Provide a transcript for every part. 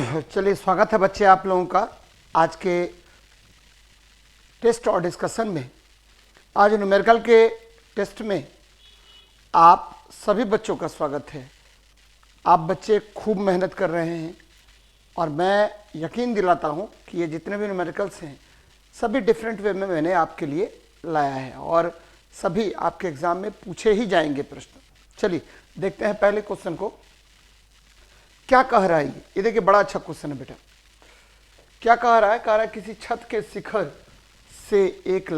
चलिए, स्वागत है बच्चे आप लोगों का आज के टेस्ट और डिस्कशन में। आज न्यूमेरिकल के टेस्ट में आप सभी बच्चों का स्वागत है। आप बच्चे खूब मेहनत कर रहे हैं और मैं यकीन दिलाता हूं कि ये जितने भी न्यूमेरिकल्स हैं सभी डिफरेंट वे में मैंने आपके लिए लाया है और सभी आपके एग्जाम में पूछे ही जाएंगे प्रश्न। चलिए देखते हैं पहले क्वेश्चन को। क्या कह रहा है ये देखिए, बड़ा अच्छा क्वेश्चन है बेटा। क्या कह रहा है? कह रहा है किसी छत के शिखर से एक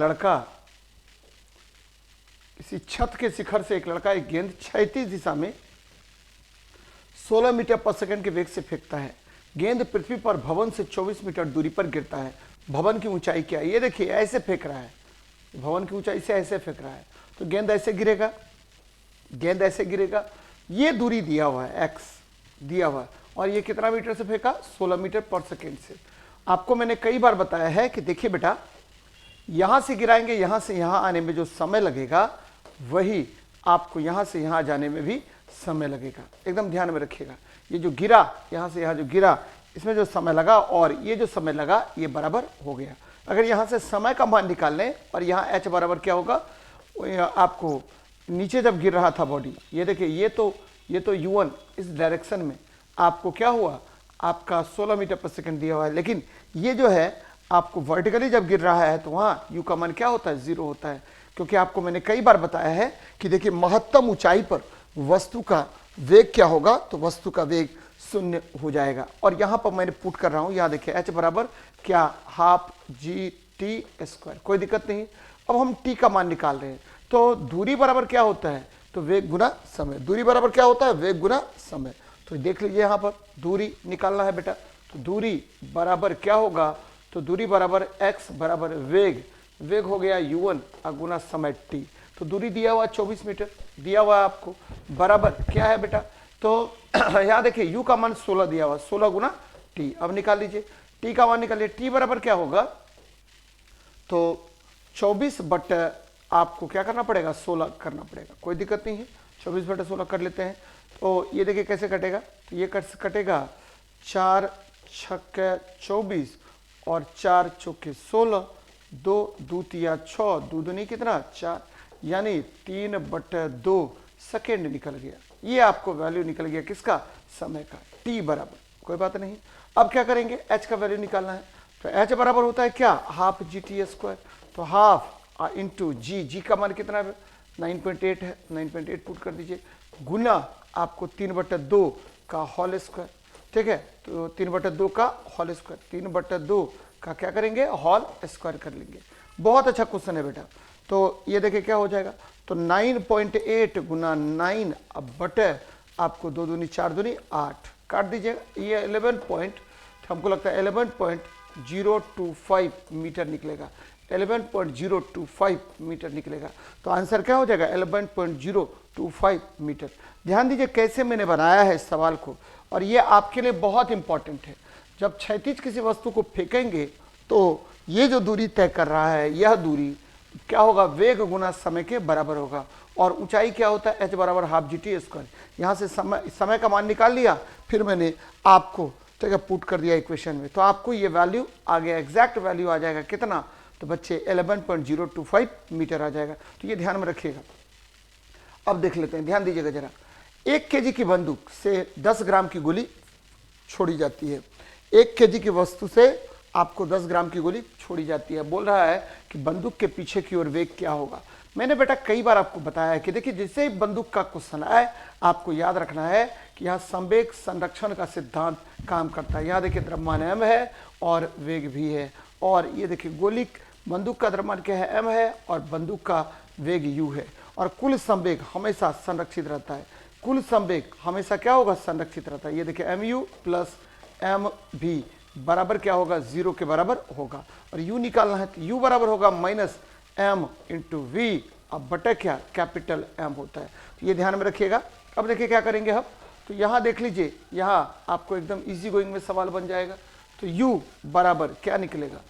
लड़का एक गेंद क्षैतिज दिशा में 16 मीटर पर सेकंड के वेग से फेंकता है। गेंद पृथ्वी पर भवन से 24 मीटर दूरी पर गिरता है। भवन की ऊंचाई क्या है? ये देखिए ऐसे फेंक रहा है, भवन की ऊंचाई से ऐसे फेंक रहा है तो गेंद ऐसे गिरेगा। ये दूरी दिया हुआ है, x दिया हुआ है, और ये कितना मीटर से फेंका? 16 मीटर पर सेकेंड से। आपको मैंने कई बार बताया है कि देखिए बेटा, यहां से गिराएंगे, यहां से यहां आने में जो समय लगेगा वही आपको यहां से यहां जाने में भी समय लगेगा। एकदम ध्यान में रखिएगा। ये जो गिरा, यहां से यहां जो गिरा, इसमें जो समय लगा और ये जो समय लगा ये बराबर हो गया। अगर यहां से समय का मान निकाल लें और यहाँ h बराबर क्या होगा, आपको नीचे जब गिर रहा था बॉडी, ये देखिए ये तो u1 इस डायरेक्शन में आपको क्या हुआ, आपका 16 मीटर पर सेकंड दिया हुआ है, लेकिन ये जो है आपको वर्टिकली जब गिर रहा है तो वहाँ u का मान क्या होता है? 0 होता है। क्योंकि आपको मैंने कई बार बताया है कि देखिए महत्तम ऊंचाई पर वस्तु का वेग क्या होगा, तो वस्तु का वेग 0 हो जाएगा। और यहाँ पर मैंने पुट कर रहा हूँ, यहाँ देखिए h बराबर क्या, हाफ gt²। कोई दिक्कत नहीं। अब हम t का मान निकाल रहे हैं तो दूरी बराबर क्या होता है, तो वेग गुना समय। दूरी बराबर क्या होता है? वेग गुना समय। तो देख लीजिए यहाँ पर दूरी निकालना है बेटा, तो दूरी बराबर क्या होगा, तो दूरी बराबर x बराबर वेग हो गया u1 गुना समय t। तो दूरी दिया हुआ 24 मीटर दिया हुआ आपको, बराबर क्या है बेटा, तो यहाँ देखिए u का मान 16 दिया हुआ, 16 गुना t। अब निकाल लीजिए t का मान निकालिए। t बराबर क्या होगा, तो 24 बट आपको क्या करना पड़ेगा, 16 करना पड़ेगा। कोई दिक्कत नहीं है, 24 बटे 16 कर लेते हैं। तो ये देखिए कैसे कटेगा, तो ये कटेगा 4 छक्के 24 और 4 चौके 16, 2 दूतिया 6, दो दूनी कितना 4, यानी 3/2 सेकेंड निकल गया। ये आपको वैल्यू निकल गया किसका, समय का, t बराबर। कोई बात नहीं। अब क्या करेंगे, h का वैल्यू निकालना है। तो h बराबर होता है क्या, हाफ gt²। तो हाफ इंटू जी का मान कितना है, 9.8 है, 9.8 पुट कर दीजिए, गुना आपको 3/2 का होल स्क्वायर। ठीक है, तो 3/2 का होल स्क्वायर, 3/2 का क्या करेंगे, होल स्क्वायर कर लेंगे। बहुत अच्छा क्वेश्चन है बेटा। तो ये देखिए क्या हो जाएगा, तो 9.8 गुना 9 अब बटे आपको 2 दूनी 4 दूनी 8 काट दीजिएगा। ये 11 पॉइंट, हमको लगता है 11.025 मीटर निकलेगा, 11.025 मीटर निकलेगा। तो आंसर क्या हो जाएगा, 11.025 मीटर। ध्यान दीजिए कैसे मैंने बनाया है इस सवाल को, और ये आपके लिए बहुत इंपॉर्टेंट है। जब क्षैतिज किसी वस्तु को फेंकेंगे तो ये जो दूरी तय कर रहा है, यह दूरी क्या होगा, वेग गुना समय के बराबर होगा। और ऊंचाई क्या होता है, h बराबर हाफ gt²। यहाँ से समय का मान निकाल लिया, फिर मैंने आपको तो पुट कर दिया इक्वेशन में, तो आपको ये वैल्यू आ गया, एग्जैक्ट वैल्यू आ जाएगा कितना, तो बच्चे 11.025 मीटर आ जाएगा। तो ये ध्यान में रखिएगा। अब देख लेते हैं, ध्यान दीजिएगा जरा। 1 केजी की बंदूक से 10 ग्राम की गोली छोड़ी जाती है। 1 केजी की वस्तु से आपको 10 ग्राम की गोली छोड़ी जाती है। बोल रहा है कि बंदूक के पीछे की ओर वेग क्या होगा। मैंने बेटा कई बार आपको बताया है कि देखिए जैसे ही बंदूक का क्वेश्चन आए आपको याद रखना है कि यहाँ संवेग संरक्षण का सिद्धांत काम करता है। यहाँ देखिए द्रव्यमान m है और वेग भी है, और ये देखिए गोली बंदूक का द्रव्यमान क्या है, m है, और बंदूक का वेग u है, और कुल संवेग हमेशा संरक्षित रहता है। कुल संवेग हमेशा क्या होगा, संरक्षित रहता है। ये देखिए mu प्लस mv बराबर क्या होगा, 0 के बराबर होगा। और u निकालना है तो u बराबर होगा माइनस m इंटू वी, अब बटे क्या, कैपिटल M होता है। तो ये ध्यान में रखिएगा। अब देखिए क्या करेंगे हम, तो यहाँ देख लीजिए, यहाँ आपको एकदम इजी गोइंग में सवाल बन जाएगा। तो u बराबर क्या निकलेगा,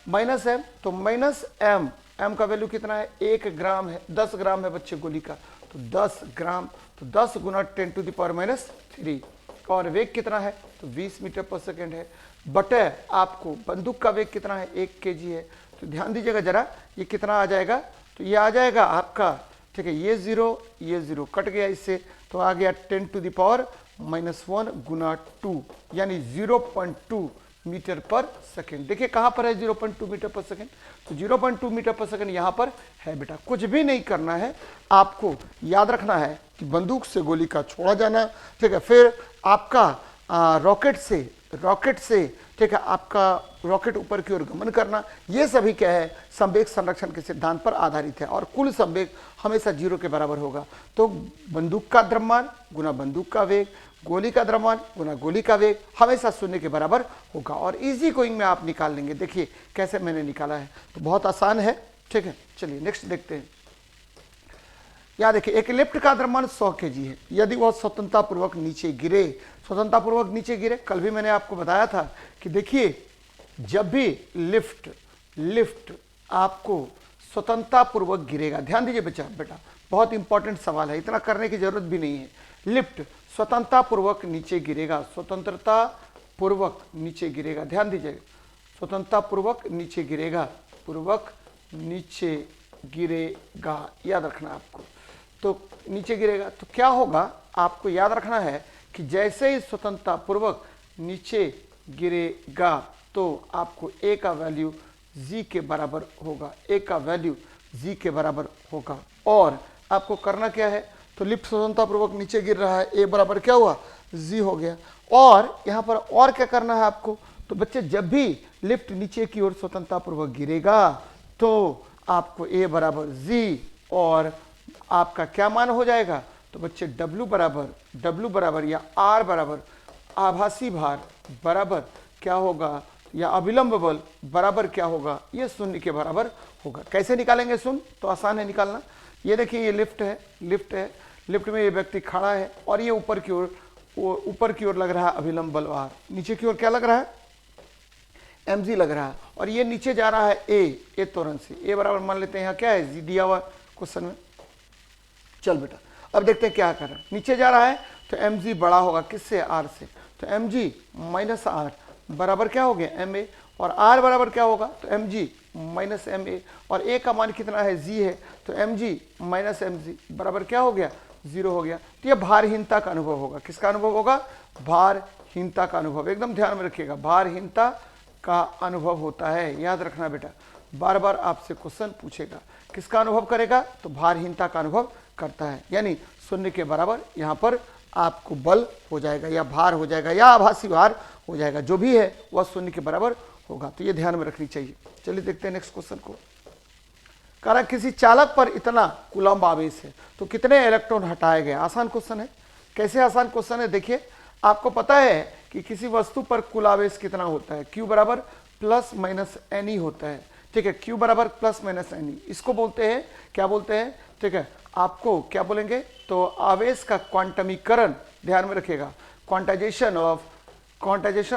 माइनस m, तो माइनस m का वैल्यू कितना है, 1 ग्राम है, 10 ग्राम है बच्चे गोली का, तो 10 ग्राम, तो 10 गुना 10⁻³ और वेग कितना है, तो 20 मीटर पर सेकेंड है, बटे आपको बंदूक का वेग कितना है, 1 kg है। तो ध्यान दीजिएगा जरा, ये कितना आ जाएगा, तो ये आ जाएगा आपका, ठीक है, ये जीरो कट गया इससे, तो आ गया 10⁻⁻1 गुना 2 यानी 0.2 मीटर पर सेकेंड। देखिए कहां पर है 0.2 मीटर पर सेकेंड, तो 0.2 मीटर पर सेकेंड यहां पर है बेटा। कुछ भी नहीं करना है, आपको याद रखना है कि बंदूक से गोली का छोड़ा जाना, ठीक है, फिर आपका रॉकेट से ठीक है, आपका रॉकेट ऊपर की ओर गमन करना, ये सभी क्या है, संवेग संरक्षण के सिद्धांत पर आधारित है और कुल संवेग हमेशा 0 के बराबर होगा। तो बंदूक का द्रव्यमान गुना बंदूक का वेग, गोली का द्रव्यमान गुना गोली का वेग हमेशा 0 के बराबर होगा। और इजी गोइंग में आप निकाल लेंगे। देखिए कैसे मैंने निकाला है, तो बहुत आसान है, ठीक है। चलिए नेक्स्ट देखते हैं। यहाँ देखिए, एक लिफ्ट का द्रव्यमान 100 kg है। यदि वह स्वतंत्रतापूर्वक नीचे गिरे, स्वतंत्रतापूर्वक नीचे गिरे, कल भी मैंने आपको बताया था कि देखिए जब भी लिफ्ट आपको स्वतंत्रतापूर्वक गिरेगा, ध्यान दीजिए बेटा बहुत इंपॉर्टेंट सवाल है, इतना करने की जरूरत भी नहीं है। लिफ्ट स्वतंत्रतापूर्वक नीचे गिरेगा, स्वतंत्रतापूर्वक नीचे गिरेगा, ध्यान दीजिएगा, स्वतंत्रतापूर्वक नीचे गिरेगा, पूर्वक नीचे गिरेगा, याद रखना आपको। तो नीचे गिरेगा तो क्या होगा, आपको याद रखना है कि जैसे ही स्वतंत्रतापूर्वक नीचे गिरेगा तो आपको ए का वैल्यू जी के बराबर होगा, ए का वैल्यू जी के बराबर होगा। और आपको करना क्या है, तो लिफ्ट स्वतंत्रतापूर्वक नीचे गिर रहा है, ए बराबर क्या हुआ, जी हो गया। और यहाँ पर और क्या करना है आपको, तो बच्चे जब भी लिफ्ट नीचे की ओर स्वतंत्रतापूर्वक गिरेगा तो आपको ए बराबर जी और आपका क्या मान हो जाएगा, तो बच्चे W बराबर या R बराबर आभासी भार बराबर क्या होगा, या अविलंब बल बराबर क्या होगा, ये 0 के बराबर होगा। कैसे निकालेंगे सुन, तो आसान है निकालना। ये देखिए ये लिफ्ट है, लिफ्ट में ये व्यक्ति खड़ा है और ये ऊपर की ओर लग रहा है अविलंब बल R, नीचे की ओर क्या लग रहा है, mg लग रहा है, और ये नीचे जा रहा है ए त्वरण से, ए बराबर मान लेते हैं यहाँ क्या है, जी दिया हुआ क्वेश्चन में। चल बेटा अब देखते हैं क्या कर रहा है, नीचे जा रहा है तो mg बड़ा होगा किससे, r से, तो mg माइनस r बराबर क्या हो गया ma, और r बराबर क्या होगा, तो mg माइनस ma, और a का मान कितना है, g है, तो mg माइनस mg बराबर क्या हो गया, 0 हो गया। तो यह भारहीनता का अनुभव होगा, किसका अनुभव होगा, भारहीनता का अनुभव, एकदम ध्यान में रखिएगा, भारहीनता का अनुभव होता है, याद रखना बेटा, बार बार आपसे क्वेश्चन पूछेगा, किसका अनुभव करेगा, तो भारहीनता का अनुभव करता है, यानी 0 के बराबर यहाँ पर आपको बल हो जाएगा या भार हो जाएगा या आभासी भार हो जाएगा, जो भी है वह 0 के बराबर होगा। तो ये ध्यान में रखनी चाहिए। चलिए देखते हैं नेक्स्ट क्वेश्चन को। कारण किसी चालक पर इतना कूलम्ब आवेश है तो कितने इलेक्ट्रॉन हटाए गए। आसान क्वेश्चन है। कैसे आसान क्वेश्चन है, देखिए आपको पता है कि किसी वस्तु पर कुल आवेश कितना होता है, Q बराबर प्लस माइनस NE होता है, ठीक है, Q बराबर प्लस माइनस NE, इसको बोलते हैं, क्या बोलते हैं, ठीक है, आपको क्या बोलेंगे, तो आवेश का क्वांटमीकरण, ध्यान में रखिएगा, क्वांटाइजेशन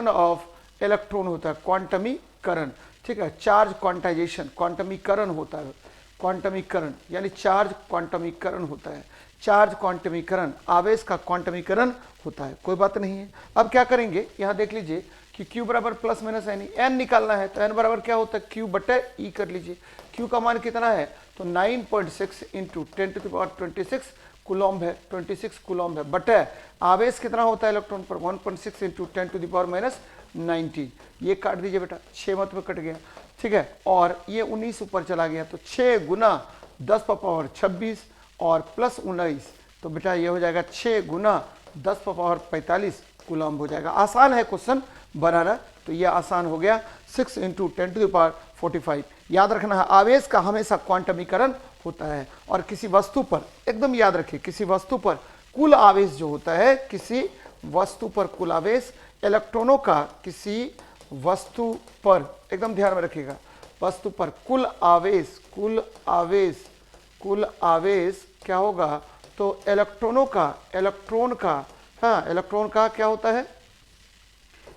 ऑफ इलेक्ट्रॉन होता है, क्वांटमीकरण, ठीक है, चार्ज क्वांटाइजेशन, क्वांटमीकरण होता है, क्वांटमीकरण यानी चार्ज क्वांटमीकरण होता है, चार्ज क्वांटमीकरण, आवेश का क्वांटमीकरण होता है, कोई बात नहीं है। अब क्या करेंगे, यहाँ देख लीजिए कि Q बराबर प्लस माइनस n निकालना है, तो n बराबर क्या होता है, Q बटे E कर लीजिए। Q का मान कितना है, तो 9.6 इंटू 10⁻26 कूलम्ब है, 26 कूलम्ब है, बटे आवेश कितना होता है इलेक्ट्रॉन पर, 1.6 इंटू 10⁻19, ये काट दीजिए बेटा, 6 मत में कट गया, ठीक है, और ये 19 ऊपर चला गया, तो 6 गुना 10⁻26 और प्लस 19, तो बेटा ये हो जाएगा 6 गुना 10⁻45 कूलम्ब हो जाएगा। आसान है क्वेश्चन बनाना, तो ये आसान हो गया, 6 इंटू 10⁻45। याद रखना है आवेश का हमेशा क्वांटमीकरण होता है, और किसी वस्तु पर, एकदम याद रखिए, किसी वस्तु पर कुल आवेश जो होता है, किसी वस्तु पर कुल आवेश इलेक्ट्रॉनों का, किसी वस्तु पर, एकदम ध्यान में रखिएगा, वस्तु पर कुल आवेश क्या होगा, तो इलेक्ट्रॉन का क्या होता है,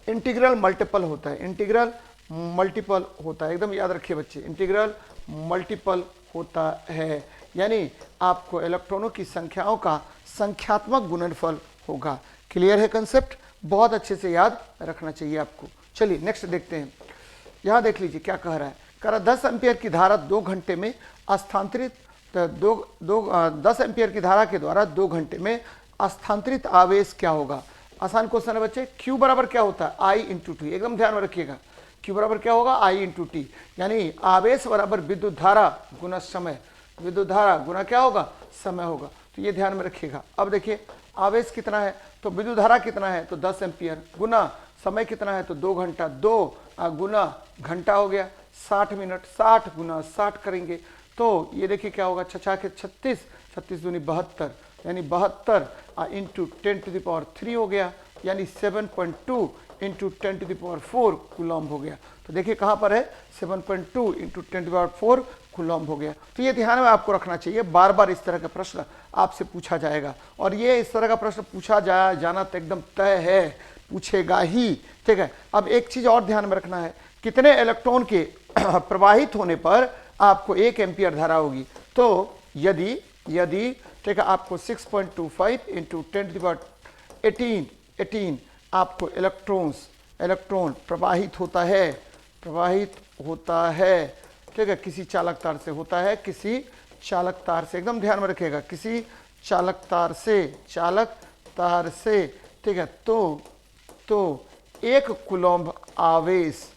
इंटीग्रल मल्टीपल होता है, इंटीग्रल मल्टीपल होता है, एकदम याद रखिए बच्चे, इंटीग्रल मल्टीपल होता है, यानी आपको इलेक्ट्रॉनों की संख्याओं का संख्यात्मक गुणनफल होगा। क्लियर है कंसेप्ट। बहुत अच्छे से याद रखना चाहिए आपको। चलिए नेक्स्ट देखते हैं। यहाँ देख लीजिए क्या कह रहा है। कह रहा 10 एम्पियर की धारा 2 घंटे में स्थानांतरित 10 एम्पियर की धारा के द्वारा 2 घंटे में स्थानांतरित आवेश क्या होगा। आसान क्वेश्चन है बच्चे। Q बराबर क्या होता है, I इंटू टी। एकदम ध्यान में रखिएगा, Q बराबर क्या होगा, I इंटू टी। यानी आवेश बराबर विद्युत धारा गुना समय, विद्युत धारा गुना क्या होगा, समय होगा। तो ये ध्यान में रखिएगा। अब देखिए आवेश कितना है, तो विद्युत धारा कितना है, तो 10 एम्पियर, गुना समय कितना है, तो 2 घंटा, 2 गुना घंटा हो गया 60 मिनट, 60 गुना 60 करेंगे तो ये देखिए क्या होगा, 6 के 36, 36 दूनी 72, यानी 72 इंटू 10⁻³ हो गया, यानी 7.2 इंटू 10⁻⁴ कूलम्ब हो गया। तो देखिए कहाँ पर है, 7.2 इंटू 10⁻⁴ कूलम्ब हो गया। तो ये ध्यान में आपको रखना चाहिए, बार बार इस तरह का प्रश्न आपसे पूछा जाएगा, और ये इस तरह का प्रश्न पूछा जाना तो एकदम तय है, पूछेगा ही, ठीक है। अब एक चीज और ध्यान में रखना है, कितने इलेक्ट्रॉन के प्रवाहित होने पर आपको 1 एम्पियर धारा होगी। तो यदि ठीक है आपको 6.25 इंटू 10⁻18 आपको इलेक्ट्रॉन प्रवाहित होता है, ठीक है, किसी चालक तार से होता है, किसी चालक तार से, एकदम ध्यान में रखिएगा, किसी चालक तार से, ठीक है। तो 1 कूलम्ब आवेश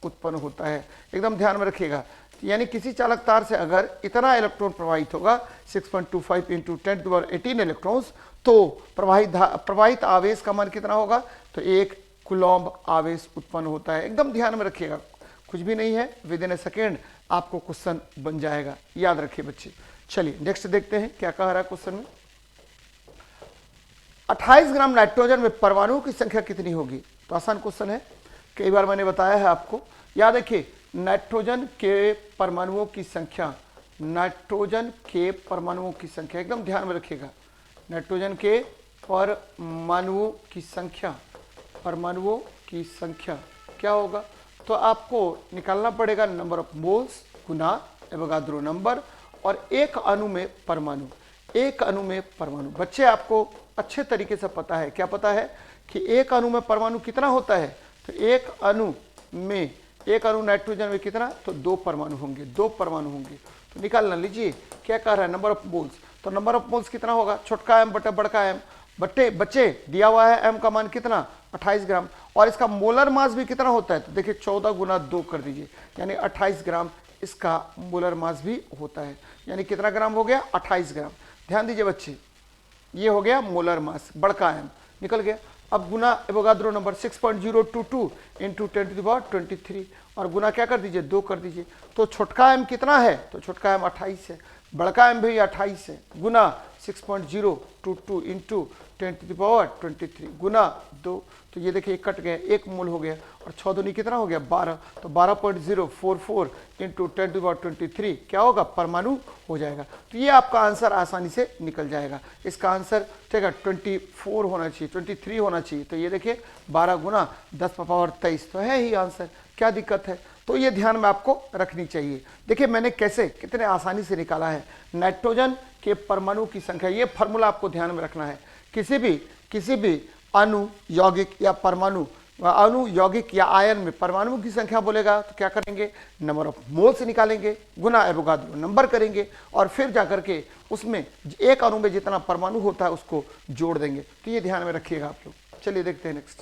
उत्पन्न होता है, एकदम ध्यान में रखिएगा। यानी किसी चालक तार से अगर इतना इलेक्ट्रॉन प्रवाहित होगा 6.25 इंटू 10⁻18 इलेक्ट्रॉन्स, तो प्रवाहित आवेश का मान कितना होगा, तो 1 कूलम्ब आवेश उत्पन्न होता है। एकदम ध्यान में रखिएगा, कुछ भी नहीं है, विद इन ए सेकेंड आपको क्वेश्चन बन जाएगा, याद रखिए बच्चे। चलिए नेक्स्ट देखते हैं क्या कह रहा है क्वेश्चन में। 28 ग्राम नाइट्रोजन में परमाणुओं की संख्या कितनी होगी। तो आसान क्वेश्चन है, कई बार मैंने बताया है आपको। याद रखिए नाइट्रोजन के परमाणुओं की संख्या, एकदम ध्यान में रखिएगा, नाइट्रोजन के परमाणुओं की संख्या क्या होगा। तो आपको निकालना पड़ेगा number of moles Guna Avogadro number, और एक अणु में परमाणु। बच्चे आपको अच्छे तरीके से पता है, क्या पता है कि एक अणु में परमाणु कितना होता है, तो एक अणु नाइट्रोजन में कितना, तो 2 परमाणु होंगे। तो निकालना लीजिए क्या कह रहा है, नंबर ऑफ मोल्स। तो नंबर ऑफ मोल्स कितना होगा, छोटका m बटे बड़का m, बच्चे दिया हुआ है m का मान कितना, 28 ग्राम, और इसका मोलर मास भी कितना होता है, तो देखिए 14 गुना 2 कर दीजिए, यानी 28 ग्राम इसका मोलर मास भी होता है। यानी कितना ग्राम हो गया, 28 ग्राम। ध्यान दीजिए बच्चे, ये हो गया मोलर मास, बड़का m निकल गया। अब गुना एवोगाद्रो नंबर 6.022 इंटू 10⁻23, और गुना क्या कर दीजिए, 2 कर दीजिए। तो छोटका m कितना है, तो छोटका m 28 है, बड़का m भी 28 है, गुना 6.022 इंटू 10⁻23 गुना 2, तो ये देखिए कट गया, 1 मोल हो गया, और 6 दूनी कितना हो गया, 12, तो 12.044 इंटू 10⁻23 क्या होगा, परमाणु हो जाएगा। तो ये आपका आंसर आसानी से निकल जाएगा। इसका आंसर ठीक है 24 होना चाहिए, 23 होना चाहिए। तो ये देखिए 12 गुना 10⁻23 तो है ही आंसर, क्या दिक्कत है। तो ये ध्यान में आपको रखनी चाहिए। देखिए मैंने कैसे कितने आसानी से निकाला है नाइट्रोजन के परमाणु की संख्या। ये फार्मूला आपको ध्यान में रखना है। किसी भी अणु यौगिक या परमाणु, अणु यौगिक या आयन में परमाणु की संख्या बोलेगा तो क्या करेंगे, नंबर ऑफ मोल्स निकालेंगे, गुना एवोगाद्रो नंबर करेंगे, और फिर जाकर के उसमें एक अणु में जितना परमाणु होता है उसको जोड़ देंगे। तो ये ध्यान में रखिएगा आप लोग। चलिए देखते हैं नेक्स्ट।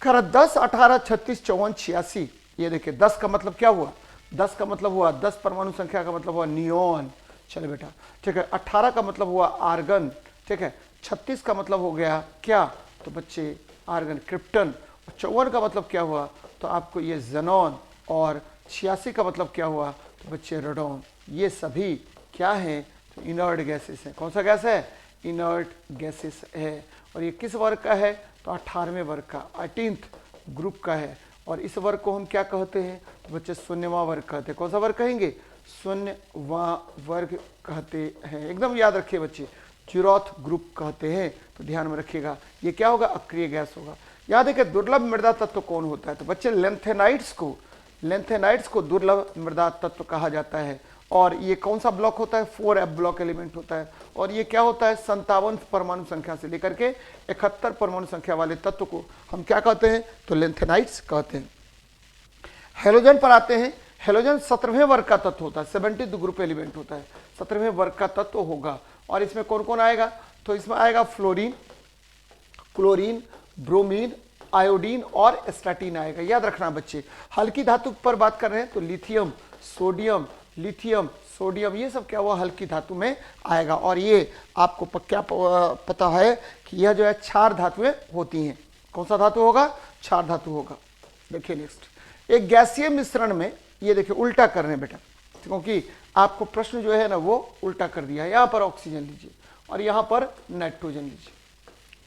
10, 18, 36, 54, 86। ये देखिए 10 का मतलब क्या हुआ, 10 का मतलब हुआ 10 परमाणु संख्या का मतलब हुआ नियोन। चलो बेटा ठीक है। 18 का मतलब हुआ आर्गन, ठीक है। 36 का मतलब हो गया क्या, तो बच्चे आर्गन क्रिप्टन। 54 का मतलब क्या हुआ, तो आपको ये ज़ेनॉन। और 86 का मतलब क्या हुआ, तो बच्चे रेडॉन। ये सभी क्या है, तो इनर्ट गैसेस है। कौन सा गैस है, इनर्ट गैसेस है। और ये किस वर्ग का है, तो 18वें वर्ग का, 18th ग्रुप का है। और इस वर्ग को हम क्या कहते हैं, तो बच्चे शून्यवां वर्ग कहते हैं। कौन सा वर्ग कहेंगे, शून्यवां वर्ग कहते हैं। एकदम याद रखिए बच्चे, जीरोथ ग्रुप कहते हैं। तो ध्यान में रखिएगा, ये क्या होगा, अक्रिय गैस होगा। याद है कि दुर्लभ मृदा तत्व कौन होता है, तो बच्चे लेंथेनाइट्स को दुर्लभ मृदा तत्व कहा जाता है। और ये कौन सा ब्लॉक होता है, 4f ब्लॉक एलिमेंट होता है। और ये क्या होता है, 57 परमाणु संख्या से लेकर के 71 परमाणु संख्या वाले तत्व को हम क्या कहते हैं, तो लेंथेनाइड्स कहते हैं। हेलोजन पर आते हैं। हेलोजन 17वें वर्ग का तत्व होता है, 70th ग्रुप एलिमेंट होता है, 17वें वर्ग का तत्व होगा। और इसमें कौन कौन आएगा, तो इसमें आएगा फ्लोरीन, क्लोरीन, ब्रोमीन, आयोडीन और स्टैटिन आएगा। याद रखना बच्चे, हल्की धातु पर बात कर रहे हैं तो लिथियम, सोडियम, लिथियम, सोडियम, ये सब क्या हुआ, हल्की धातु में आएगा। और ये आपको क्या पता है कि यह जो है क्षार धातुएं होती हैं। कौन सा धातु होगा, क्षार धातु होगा। देखिए नेक्स्ट, एक गैसीय मिश्रण में, ये देखिए उल्टा कर रहे हैं बेटा, क्योंकि आपको प्रश्न जो है ना वो उल्टा कर दिया है। यहां पर ऑक्सीजन लीजिए और यहां पर नाइट्रोजन लीजिए,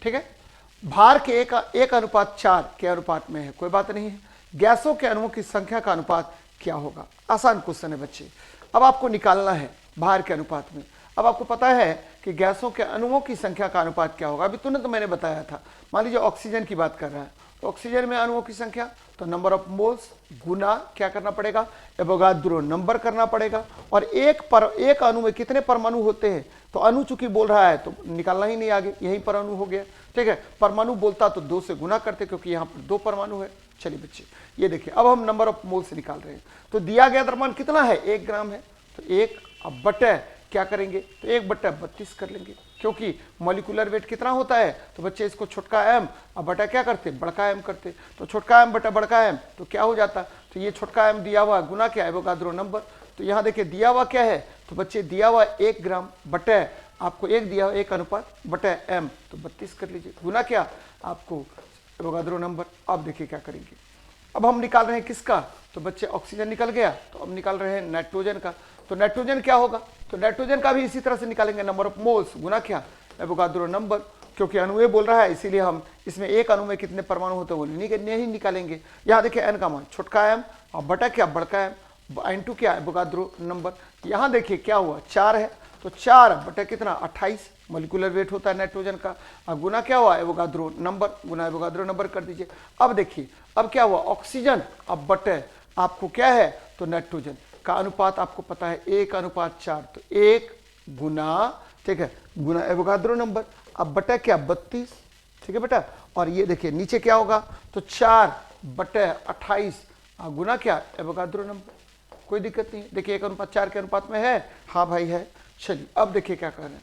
ठीक है। भार के 1:4 के अनुपात में है, कोई बात नहीं है। गैसों के अणुओं की संख्या का अनुपात क्या होगा, आसान क्वेश्चन है बच्चे। अब आपको निकालना है भार के अनुपात में। अब आपको पता है कि गैसों के अणुओं की संख्या का अनुपात क्या होगा, अभी तुरंत मैंने बताया था। मान लीजिए ऑक्सीजन की बात कर रहा है, तो ऑक्सीजन में अणुओं की संख्या, तो नंबर ऑफ मोल्स गुना क्या करना पड़ेगा, एवोगाद्रो नंबर करना पड़ेगा। और एक अणु में कितने परमाणु होते हैं, तो अणु चूंकि बोल रहा है तो निकालना ही नहीं आगे, यहीं पर अणु हो गया, ठीक है। परमाणु बोलता तो 2 से गुना करते, क्योंकि यहाँ पर 2 परमाणु है। चलिए बच्चे ये देखिए, अब हम नंबर ऑफ मोल्स निकाल रहे हैं। तो दिया गया द्रव्यमान कितना है, 1 ग्राम है, तो 1 अब बटे क्या करेंगे, तो 1/32 कर लेंगे, क्योंकि मॉलिक्यूलर वेट कितना होता है, तो बच्चे इसको छोटका m अब बटा क्या करते, बड़का m करते, तो छोटका m बटा बड़का m तो क्या हो जाता, तो ये छोटका m दिया हुआ गुना क्या है, एवोगाद्रो नंबर। तो यहाँ देखिए दिया हुआ क्या है, तो बच्चे दिया हुआ 1 ग्राम बटे आपको 1 दिया हुआ 1 अनुपात बटे m, तो 32 कर लीजिए, गुना क्या आपको एवोगाद्रो नंबर। अब देखिए क्या करेंगे, अब हम निकाल रहे हैं किसका, तो बच्चे ऑक्सीजन निकल गया, तो अब निकाल रहे हैं नाइट्रोजन का। तो नाइट्रोजन क्या होगा, तो नाइट्रोजन का भी इसी तरह से निकालेंगे, नंबर ऑफ मोल्स गुना क्या एवोगाद्रो नंबर, क्योंकि अणु बोल रहा है इसीलिए हम इसमें एक अणु में कितने परमाणु होते हैं वो नहीं निकालेंगे। यहाँ देखिए n का मान छोटका m और बटा क्या बड़का m, n2 क्या एवोगाद्रो नंबर। यहाँ देखिए क्या हुआ 4 है, तो 4 बटा कितना 28 मॉलिक्यूलर वेट होता है नाइट्रोजन का, और गुना क्या हुआ एवोगाद्रो नंबर, गुना एवोगाद्रो नंबर कर दीजिए। अब देखिए अब क्या हुआ ऑक्सीजन अब बटे आपको क्या है, तो नाइट्रोजन का अनुपात आपको पता है 1:4, तो 1 गुना, ठीक है, गुना एवोगाद्रो नंबर, अब बटा क्या 32, ठीक है बेटा। और ये देखिए नीचे क्या होगा, तो 4/28 गुना क्या एवोगाद्रो नंबर, कोई दिक्कत नहीं। देखिए 1:4 के अनुपात में है, हाँ भाई है। चलिए अब देखिए क्या कर रहे हैं,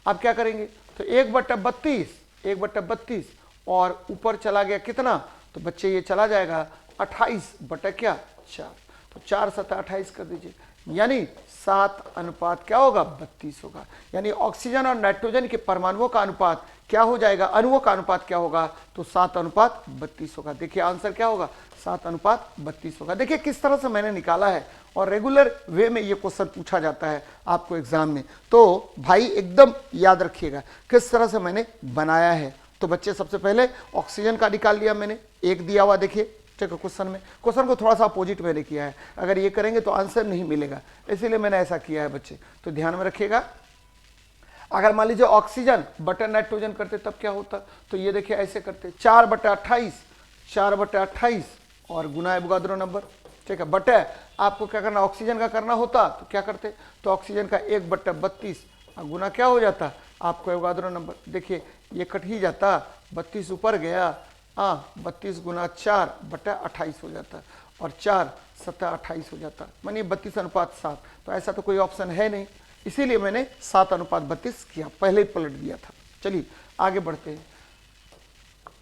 अब क्या करेंगे, तो 1/32 और ऊपर चला गया कितना, तो बच्चे ये चला जाएगा 28 बटा क्या 4, तो 4 × 7 = 28 कर दीजिए, यानी 7 अनुपात क्या होगा 32 होगा। यानी ऑक्सीजन और नाइट्रोजन के परमाणुओं का अनुपात क्या हो जाएगा, अणुओं का अनुपात क्या होगा, तो 7:32 होगा। देखिए आंसर क्या होगा 7:32 होगा। देखिए किस तरह से मैंने निकाला है, और रेगुलर वे में ये क्वेश्चन पूछा जाता है आपको एग्जाम में, तो भाई एकदम याद रखिएगा किस तरह से मैंने बनाया है। तो बच्चे सबसे पहले ऑक्सीजन का निकाल लिया मैंने, 1 दिया हुआ देखिए, ठीक है। क्वेश्चन को थोड़ा सा अपोजिट मैंने किया है, अगर ये करेंगे तो आंसर नहीं मिलेगा, इसीलिए मैंने ऐसा किया है बच्चे, तो ध्यान में रखिएगा। अगर मान लीजिए ऑक्सीजन बटा नाइट्रोजन करते तब क्या होता, तो ये देखिए ऐसे करते 4/28 और गुना एवोगाद्रो नंबर, ठीक है, बटे आपको क्या करना ऑक्सीजन का करना होता तो क्या करते, तो ऑक्सीजन का 1/32 गुना क्या हो जाता आपको एवोगाद्रो नंबर। देखिए ये कट ही जाता, 32 ऊपर गया, 32 गुना 4/28 हो जाता, और 4 × 7 = 28 हो जाता, मानिए 32:7। तो ऐसा तो कोई ऑप्शन है नहीं, इसीलिए मैंने 7:32 किया, पहले ही पलट दिया था। चलिए आगे बढ़ते हैं,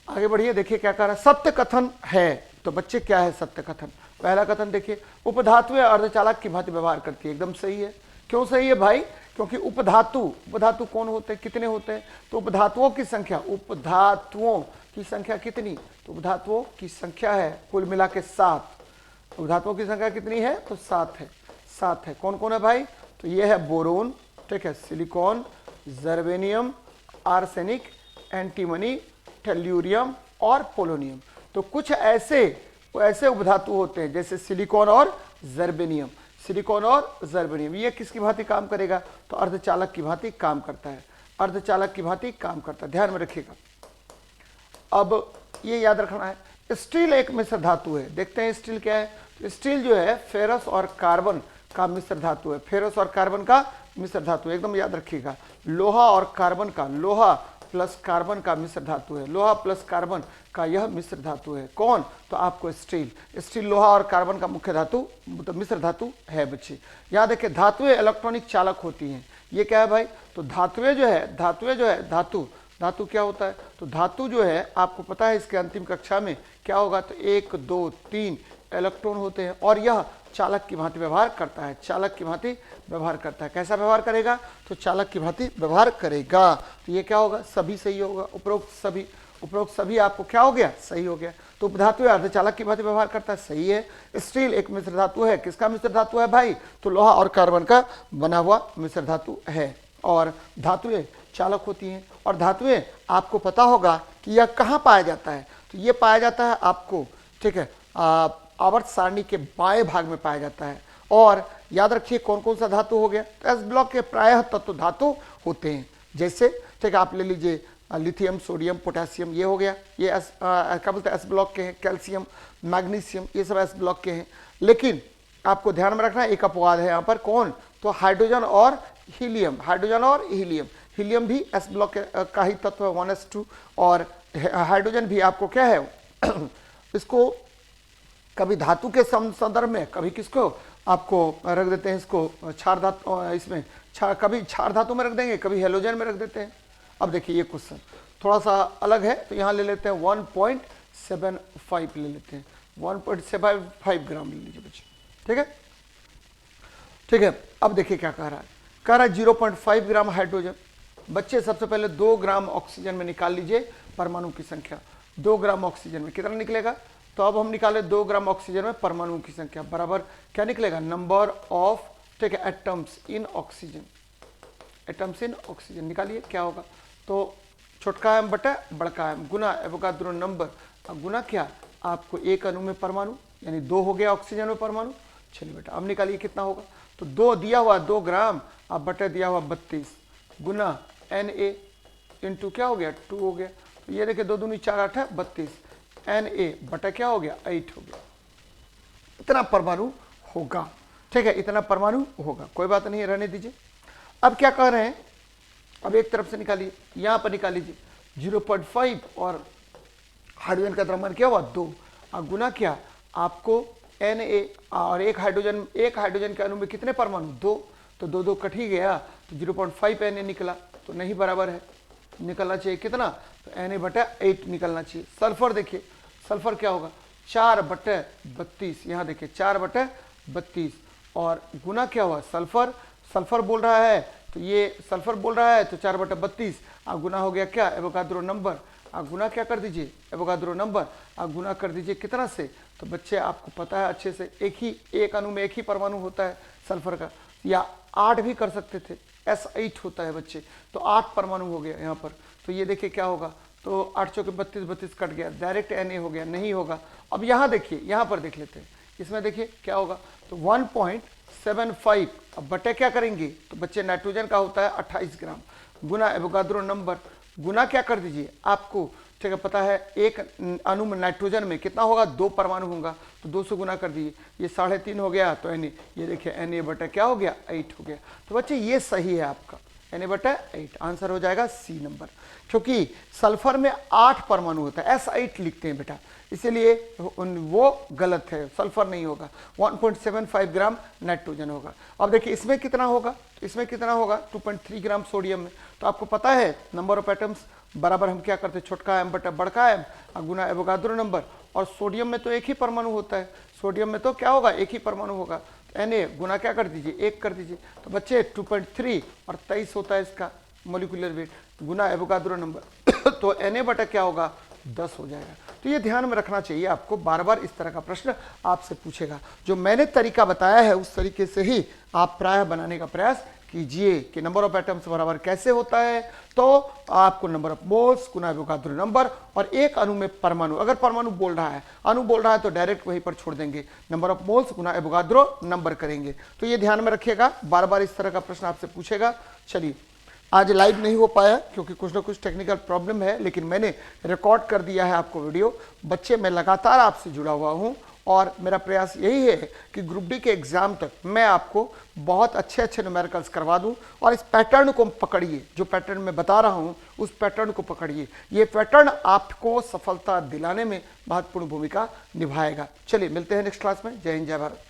आगे बढ़िए। देखिए क्या कह रहा है, सत्य कथन है। तो बच्चे क्या है सत्य कथन, पहला कथन देखिए, उपधातुएं अर्धचालक की भांति व्यवहार करती है, एकदम सही है। क्यों सही है भाई, क्योंकि उपधातु कौन होते हैं, कितने होते हैं, तो उपधातुओं की संख्या कितनी, तो उपधातुओं की संख्या है कुल मिला के 7। उपधातुओं की संख्या कितनी है, तो 7 है। कौन कौन है भाई, तो ये है बोरोन, ठीक है, silicon, germanium, arsenic, antimony, tellurium और पोलोनियम। तो कुछ ऐसे उपधातु होते हैं जैसे सिलिकॉन और जर्मेनियम, ये किसकी भांति काम करेगा, तो अर्धचालक की भांति काम करता है, ध्यान में रखिएगा। अब ये याद रखना है, स्टील एक मिश्र धातु है। देखते हैं स्टील क्या है, तो स्टील जो है फेरस और कार्बन का मिश्र धातु है, फेरस और कार्बन का मिश्र धातु, एकदम याद रखिएगा। लोहा और कार्बन का, लोहा प्लस कार्बन का मिश्र धातु है, लोहा प्लस कार्बन का यह मिश्र धातु है। कौन? तो आपको स्टील, स्टील लोहा और कार्बन का मुख्य धातु, तो मिश्र धातु है बच्चे। याद रखिए धातुएं इलेक्ट्रॉनिक चालक होती हैं। ये क्या है भाई? तो धातुएं जो है, धातु क्या होता है? तो धातु जो है आपको पता है इसके अंतिम कक्षा में क्या होगा, तो 1 2 3 इलेक्ट्रॉन होते हैं और यह चालक की भांति व्यवहार करता है, चालक की भांति व्यवहार करता है। कैसा व्यवहार करेगा? तो चालक की भांति व्यवहार करेगा। तो ये क्या होगा? सभी सही होगा, उपरोक्त सभी आपको क्या हो गया? सही हो गया। तो उपधातु अर्धचालक की भांति व्यवहार करता है, सही है। स्टील एक मिश्र धातु है, किसका मिश्र धातु है भाई? तो लोहा और कार्बन का बना हुआ मिश्र धातु है। और धातुएं चालक होती हैं, और धातुएं आपको पता होगा कि यह कहाँ पाया जाता है? तो ये पाया जाता है आपको, ठीक है, आवर्त सारणी के बाएं भाग में पाया जाता है। और याद रखिए कौन कौन सा धातु हो गया? तो एस ब्लॉक के प्रायः तत्व धातु होते हैं, जैसे ठीक है आप ले लीजिए लिथियम, सोडियम, पोटेशियम, ये हो गया, ये क्या बोलते हैं एस ब्लॉक के हैं। कैल्शियम, मैग्नीशियम, ये सब एस ब्लॉक के हैं। लेकिन आपको ध्यान में रखना एक अपवाद है यहाँ पर, कौन? तो हाइड्रोजन और हीलियम, हाइड्रोजन और हीलियम, हीलियम भी एस ब्लॉक का ही तत्व है 1s2। और हाइड्रोजन भी आपको क्या है इसको कभी धातु के संदर्भ में, कभी किसको आपको रख देते हैं, इसको क्षार धातु, इसमें कभी क्षार धातु में रख देंगे, कभी हेलोजन में रख देते हैं। अब देखिए ये क्वेश्चन थोड़ा सा अलग है, तो यहाँ ले लेते हैं 1.75 ले लेते हैं, 1.75 ग्राम ले लीजिए बच्चे, ठीक है। ठीक है, अब देखिए क्या कह रहा है, 0.5 ग्राम हाइड्रोजन। बच्चे सबसे पहले 2 ग्राम ऑक्सीजन में निकाल लीजिए परमाणु की संख्या। 2 ग्राम ऑक्सीजन में कितना निकलेगा? तो अब हम निकाले 2 ग्राम ऑक्सीजन में परमाणु की संख्या बराबर क्या निकलेगा? नंबर ऑफ, ठीक है, atoms in oxygen, atoms in oxygen निकालिए क्या होगा। तो छोटका एम बटा बड़का एम गुना एवोगाद्रो नंबर, गुना क्या आपको एक अणु में परमाणु, यानी 2 हो गया ऑक्सीजन में परमाणु। चलिए बेटा अब निकालिए कितना होगा। तो 2 दिया हुआ 2 ग्राम, अब बटा दिया हुआ 32 गुना Na इंटू क्या हो गया 2 हो गया। तो ये देखिए 2 दूनी 4 8 है 32, Na बटा क्या हो गया 8 हो गया। इतना परमाणु होगा, ठीक है, इतना परमाणु होगा, कोई बात नहीं, रहने दीजिए। अब क्या कह रहे हैं, अब एक तरफ से निकालिए, यहां पर निकाल लीजिए 0.5 और हाइड्रोजन का द्रव्यमान क्या हुआ 2 और गुना क्या आपको Na और एक हाइड्रोजन के अणु में कितने परमाणु 2, तो 2 2 कट ही गया, तो 0.5 Na निकला, तो नहीं बराबर है, निकलना चाहिए कितना, तो Na बटा 8 निकलना चाहिए। सल्फर देखिए, सल्फर क्या होगा 4 बटे 32, यहाँ देखिए 4 बटे 32 और गुना क्या हुआ सल्फर बोल रहा है, तो ये सल्फर बोल रहा है तो 4 बटे 32 और गुना हो गया क्या एवोगाद्रो नंबर, और गुना क्या कर दीजिए एवोगाद्रो नंबर और गुना कर दीजिए कितना से। तो बच्चे आपको पता है अच्छे से, एक अणु में एक ही परमाणु होता है सल्फर का, या 8 भी कर सकते थे, S8 होता है बच्चे, तो 8 परमाणु हो गया यहाँ पर। तो ये देखिए क्या होगा, तो 8 चौके 32 32 कट गया, डायरेक्ट Na हो गया, नहीं होगा। अब यहाँ देखिए, यहाँ पर देख लेते हैं, इसमें देखिए क्या होगा, तो 1.75 अब बटे क्या करेंगे, तो बच्चे नाइट्रोजन का होता है 28 ग्राम गुना एवोगाद्रो नंबर, गुना क्या कर दीजिए आपको, ठीक है, पता है एक अणु में नाइट्रोजन में कितना होगा 2 परमाणु होगा, तो 2 से गुना कर दीजिए, ये 3.5 हो गया, तो Na ये देखिए Na बटा क्या हो गया 8 हो गया। तो बच्चे ये सही है आपका, Na बटा 8 आंसर हो जाएगा सी नंबर, क्योंकि सल्फर में 8 परमाणु होता है, S8 लिखते हैं बेटा, इसीलिए वो गलत है, सल्फर नहीं होगा। 1.75 ग्राम नाइट्रोजन होगा। अब देखिए इसमें कितना होगा, तो इसमें कितना होगा 2.3 ग्राम सोडियम में। तो आपको पता है नंबर ऑफ एटम्स बराबर हम क्या करते हैं छोटका एम बटा बड़का एम गुना एवोगाद्रो नंबर, और सोडियम में तो एक ही परमाणु होता है, सोडियम में तो क्या होगा एक ही परमाणु होगा, तो Na गुना क्या कर दीजिए 1 कर दीजिए, तो बच्चे 2.3 और 23 होता है इसका मोलिकुलर वेट गुना एवोगाद्रो नंबर तो Na बटा क्या होगा 10 हो जाएगा। तो ये ध्यान में रखना चाहिए आपको, बार बार इस तरह का प्रश्न आपसे पूछेगा। जो मैंने तरीका बताया है उस तरीके से ही आप प्रायः बनाने का प्रयास कीजिए कि नंबर ऑफ एटम्स बराबर कैसे होता है, तो आपको number of moles Guna Avogadro number और एक अणु में परमाणु, अगर परमाणु बोल रहा है अणु बोल रहा है तो डायरेक्ट वहीं पर छोड़ देंगे, number of moles Guna Avogadro number करेंगे। तो ये ध्यान में रखिएगा, बार बार इस तरह का प्रश्न आपसे पूछेगा। चलिए आज लाइव नहीं हो पाया क्योंकि कुछ ना कुछ टेक्निकल प्रॉब्लम है, लेकिन मैंने रिकॉर्ड कर दिया है आपको वीडियो। बच्चे मैं लगातार आपसे जुड़ा हुआ हूं और मेरा प्रयास यही है कि ग्रुप डी के एग्ज़ाम तक मैं आपको बहुत अच्छे अच्छे न्यूमेरिकल्स करवा दूं। और इस पैटर्न को पकड़िए, जो पैटर्न मैं बता रहा हूं उस पैटर्न को पकड़िए। ये पैटर्न आपको सफलता दिलाने में महत्वपूर्ण भूमिका निभाएगा। चलिए मिलते हैं नेक्स्ट क्लास में। जय हिंद, जय भारत।